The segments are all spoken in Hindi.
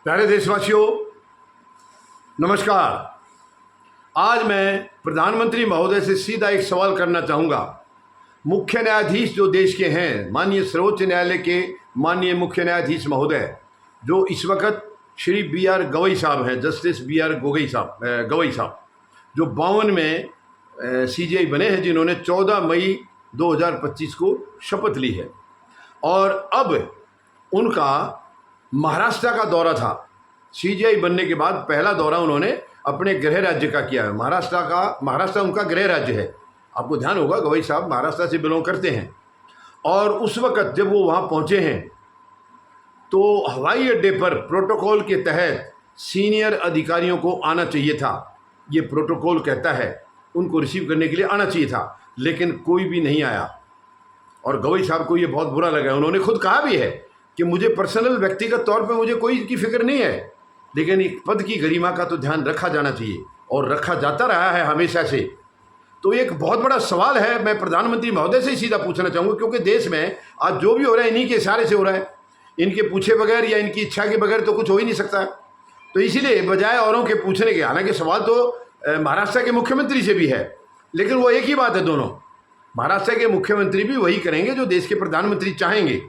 प्यारे देशवासियों, नमस्कार। आज मैं प्रधानमंत्री महोदय से सीधा एक सवाल करना चाहूँगा। मुख्य न्यायाधीश जो देश के हैं, माननीय सर्वोच्च न्यायालय के माननीय मुख्य न्यायाधीश महोदय, जो इस वक्त श्री B.R. गवई साहब हैं, जस्टिस B.R. गवई साहब, जो 52 में CJI बने हैं, जिन्होंने 14 मई 2025 को शपथ ली है। और अब उनका महाराष्ट्र का दौरा था। CJI बनने के बाद पहला दौरा उन्होंने अपने गृह राज्य का किया है। महाराष्ट्र उनका गृह राज्य है। आपको ध्यान होगा, गवई साहब महाराष्ट्र से बिलोंग करते हैं। और उस वक़्त जब वो वहाँ पहुँचे हैं तो हवाई अड्डे पर प्रोटोकॉल के तहत सीनियर अधिकारियों को आना चाहिए था। ये प्रोटोकॉल कहता है उनको रिसीव करने के लिए आना चाहिए था, लेकिन कोई भी नहीं आया। और गवई साहब को ये बहुत बुरा लगा। उन्होंने खुद कहा भी है कि मुझे पर्सनल व्यक्तिगत तौर पे मुझे कोई की फिक्र नहीं है, लेकिन एक पद की गरिमा का तो ध्यान रखा जाना चाहिए, और रखा जाता रहा है हमेशा से। तो एक बहुत बड़ा सवाल है, मैं प्रधानमंत्री महोदय से ही सीधा पूछना चाहूँगा, क्योंकि देश में आज जो भी हो रहा है इन्हीं के इशारे से हो रहा है। इनके पूछे बगैर या इनकी इच्छा के बगैर तो कुछ हो ही नहीं सकता। तो इसीलिए बजाय औरों के पूछने के, हालांकि सवाल तो महाराष्ट्र के मुख्यमंत्री से भी है, लेकिन वो एक ही बात है दोनों। महाराष्ट्र के मुख्यमंत्री भी वही करेंगे जो देश के प्रधानमंत्री चाहेंगे।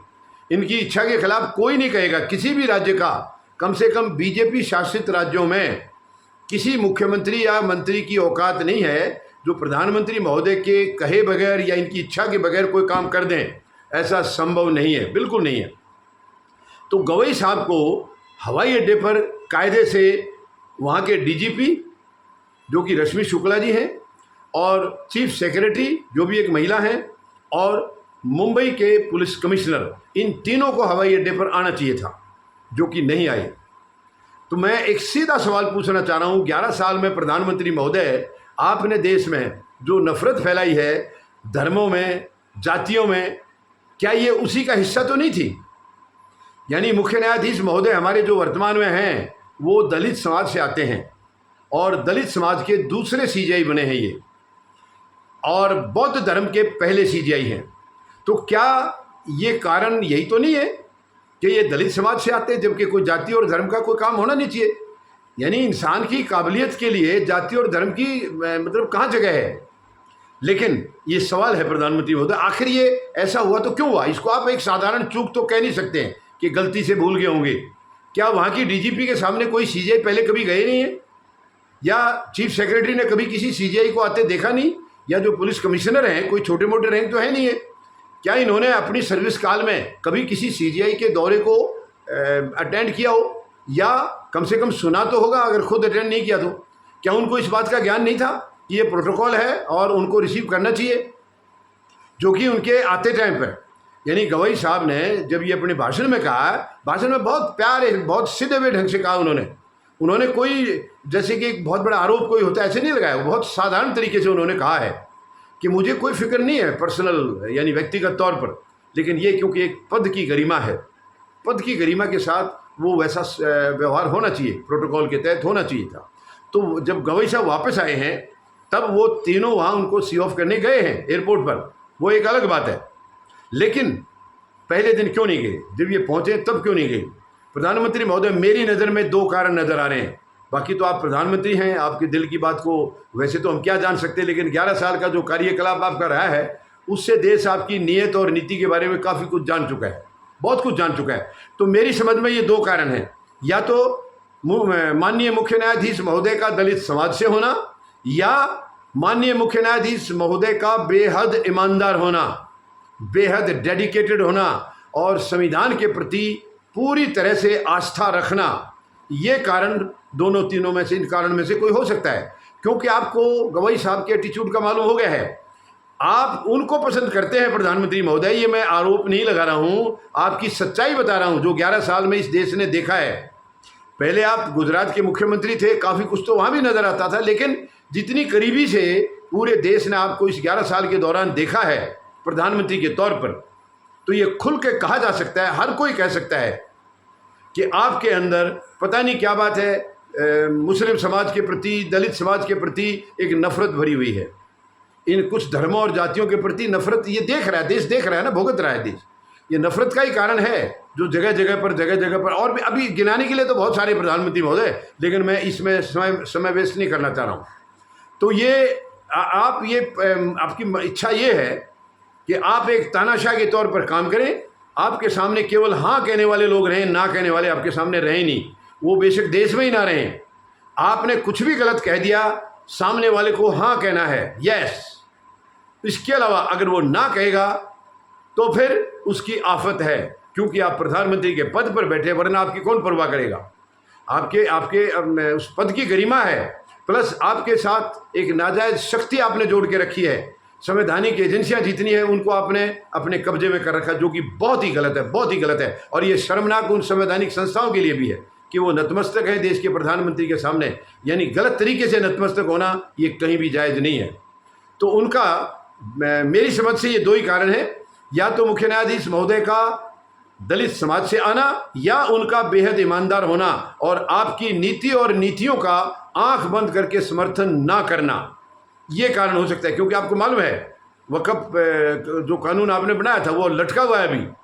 इनकी इच्छा के खिलाफ कोई नहीं कहेगा। किसी भी राज्य का, कम से कम BJP शासित राज्यों में किसी मुख्यमंत्री या मंत्री की औकात नहीं है जो प्रधानमंत्री महोदय के कहे बगैर या इनकी इच्छा के बगैर कोई काम कर दें। ऐसा संभव नहीं है, बिल्कुल नहीं है। तो गवई साहब को हवाई अड्डे पर कायदे से वहाँ के DGP जो कि रश्मि शुक्ला जी हैं, और चीफ सेक्रेटरी जो भी एक महिला हैं, और मुंबई के पुलिस कमिश्नर, इन तीनों को हवाई अड्डे पर आना चाहिए था, जो कि नहीं आए। तो मैं एक सीधा सवाल पूछना चाह रहा हूँ, 11 साल में प्रधानमंत्री महोदय, आपने देश में जो नफरत फैलाई है धर्मों में, जातियों में, क्या ये उसी का हिस्सा तो नहीं थी? यानी मुख्य न्यायाधीश महोदय हमारे जो वर्तमान में हैं वो दलित समाज से आते हैं, और दलित समाज के दूसरे CJI बने हैं ये, और बौद्ध धर्म के पहले CJI हैं। तो क्या ये कारण यही तो नहीं है कि ये दलित समाज से आते हैं, जबकि कोई जाति और धर्म का कोई काम होना नहीं चाहिए? यानी इंसान की काबिलियत के लिए जाति और धर्म की मतलब कहाँ जगह है? लेकिन ये सवाल है प्रधानमंत्री महोदय, आखिर ये ऐसा हुआ तो क्यों हुआ? इसको आप एक साधारण चूक तो कह नहीं सकते हैं कि गलती से भूल गए होंगे। क्या वहाँ की DGP के सामने कोई CJI पहले कभी गए नहीं है? या चीफ सेक्रेटरी ने कभी किसी CJI को आते देखा नहीं? या जो पुलिस कमिश्नर हैं, कोई छोटे मोटे रैंक तो है नहीं है, क्या इन्होंने अपनी सर्विस काल में कभी किसी CJI के दौरे को अटेंड किया हो? या कम से कम सुना तो होगा, अगर खुद अटेंड नहीं किया तो? क्या उनको इस बात का ज्ञान नहीं था कि ये प्रोटोकॉल है और उनको रिसीव करना चाहिए, जो कि उनके आते टाइम पर? यानी गवई साहब ने जब ये अपने भाषण में कहा, भाषण में बहुत प्यारे, बहुत सीधे हुए ढंग से कहा उन्होंने कोई जैसे कि एक बहुत बड़ा आरोप कोई होता है ऐसे नहीं लगाया। बहुत साधारण तरीके से उन्होंने कहा है कि मुझे कोई फिक्र नहीं है पर्सनल यानी व्यक्तिगत तौर पर, लेकिन ये क्योंकि एक पद की गरिमा है, पद की गरिमा के साथ वो वैसा व्यवहार होना चाहिए, प्रोटोकॉल के तहत होना चाहिए था। तो जब गवई साहब वापस आए हैं तब वो तीनों वहाँ उनको सी ऑफ करने गए हैं एयरपोर्ट पर, वो एक अलग बात है। लेकिन पहले दिन क्यों नहीं गए? जब ये पहुँचे तब क्यों नहीं गए? प्रधानमंत्री महोदय, मेरी नज़र में 2 कारण नज़र आ रहे हैं। बाकी तो आप प्रधानमंत्री हैं, आपके दिल की बात को वैसे तो हम क्या जान सकते, लेकिन 11 साल का जो कार्यकलाप आपका रहा है उससे देश आपकी नीयत और नीति के बारे में काफ़ी कुछ जान चुका है, बहुत कुछ जान चुका है। तो मेरी समझ में ये 2 कारण हैं, या तो माननीय मुख्य न्यायाधीश महोदय का दलित समाज से होना, या माननीय मुख्य न्यायाधीश महोदय का बेहद ईमानदार होना, बेहद डेडिकेटेड होना, और संविधान के प्रति पूरी तरह से आस्था रखना। ये कारण दोनों तीनों में से, इन कारण में से कोई हो सकता है, क्योंकि आपको गवई साहब के एटीट्यूड का मालूम हो गया है। आप उनको पसंद करते हैं प्रधानमंत्री महोदय, ये मैं आरोप नहीं लगा रहा हूँ, आपकी सच्चाई बता रहा हूँ जो 11 साल में इस देश ने देखा है। पहले आप गुजरात के मुख्यमंत्री थे, काफ़ी कुछ तो वहाँ भी नज़र आता था, लेकिन जितनी करीबी से पूरे देश ने आपको इस 11 साल के दौरान देखा है प्रधानमंत्री के तौर पर, तो ये खुल के कहा जा सकता है, हर कोई कह सकता है कि आपके अंदर पता नहीं क्या बात है, मुस्लिम समाज के प्रति, दलित समाज के प्रति एक नफरत भरी हुई है। इन कुछ धर्मों और जातियों के प्रति नफरत ये देख रहा है, देश देख रहा है ना, भुगत रहा है देश। ये नफरत का ही कारण है। जो जगह जगह पर और भी अभी गिनाने के लिए तो बहुत सारे प्रधानमंत्री महोदय, लेकिन मैं इसमें समय वेस्ट नहीं करना चाह रहा हूँ। तो ये आप ये आपकी इच्छा ये है कि आप एक तानाशाह के तौर पर काम करें, आपके सामने केवल हाँ कहने वाले लोग रहें, ना कहने वाले आपके सामने रहें नहीं, वो बेशक देश में ही ना रहें। आपने कुछ भी गलत कह दिया, सामने वाले को हाँ कहना है, यस। इसके अलावा अगर वो ना कहेगा तो फिर उसकी आफत है, क्योंकि आप प्रधानमंत्री के पद पर बैठे, वरना आपकी कौन परवाह करेगा। आपके आपके उस पद की गरिमा है, प्लस आपके साथ एक नाजायज शक्ति आपने जोड़ के रखी है। संवैधानिक एजेंसियां जितनी हैं उनको आपने अपने कब्जे में कर रखा, जो कि बहुत ही गलत है, बहुत ही गलत है। और ये शर्मनाक उन संवैधानिक संस्थाओं के लिए भी है कि वो नतमस्तक है देश के प्रधानमंत्री के सामने, यानी गलत तरीके से नतमस्तक होना ये कहीं भी जायज़ नहीं है। तो उनका मेरी समझ से ये दो ही कारण है, या तो मुख्य न्यायाधीश महोदय का दलित समाज से आना, या उनका बेहद ईमानदार होना और आपकी नीति और नीतियों का आंख बंद करके समर्थन ना करना, ये कारण हो सकता है। क्योंकि आपको मालूम है वक़्फ़ जो कानून आपने बनाया था वो लटका हुआ है,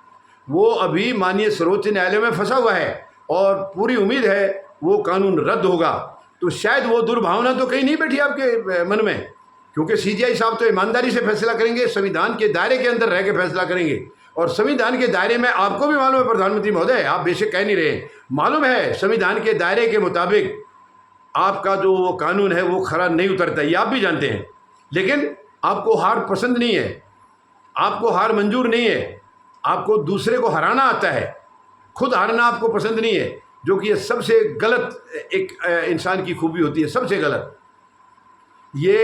वो अभी माननीय सर्वोच्च न्यायालय में फंसा हुआ है और पूरी उम्मीद है वो कानून रद्द होगा। तो शायद वो दुर्भावना तो कहीं नहीं बैठी आपके मन में, क्योंकि सीजीआई साहब तो ईमानदारी से फैसला करेंगे, संविधान के दायरे के अंदर रह के फैसला करेंगे। और संविधान के दायरे में आपको भी मालूम है प्रधानमंत्री महोदय, आप बेशक कह नहीं रहे, मालूम है संविधान के दायरे के मुताबिक आपका जो वो कानून है वो खरा नहीं उतरता, ये आप भी जानते हैं। लेकिन आपको हार पसंद नहीं है, आपको हार मंजूर नहीं है, आपको दूसरे को हराना आता है, खुद हारना आपको पसंद नहीं है, जो कि ये सबसे गलत एक इंसान की खूबी होती है, सबसे गलत ये।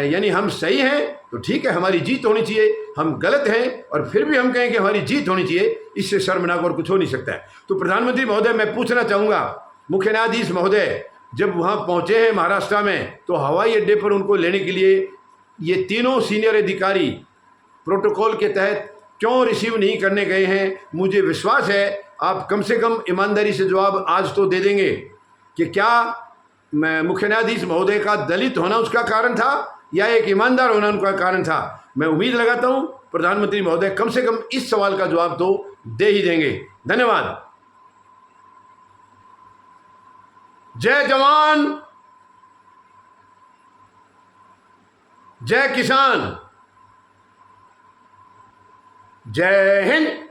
यानी हम सही हैं तो ठीक है, हमारी जीत होनी चाहिए, हम गलत हैं और फिर भी हम कहें कि हमारी जीत होनी चाहिए, इससे शर्मनाक और कुछ हो नहीं सकता है। तो प्रधानमंत्री महोदय, मैं पूछना चाहूँगा, मुख्य न्यायाधीश महोदय जब वहाँ पहुँचे हैं महाराष्ट्र में, तो हवाई अड्डे पर उनको लेने के लिए ये तीनों सीनियर अधिकारी प्रोटोकॉल के तहत क्यों रिसीव नहीं करने गए हैं? मुझे विश्वास है आप कम से कम ईमानदारी से जवाब आज तो दे देंगे कि क्या मुख्य न्यायाधीश महोदय का दलित होना उसका कारण था या एक ईमानदार होना उनका कारण था। मैं उम्मीद लगाता हूं प्रधानमंत्री महोदय कम से कम इस सवाल का जवाब तो दे ही देंगे। धन्यवाद। जय जवान, जय किसान, जय हिंद।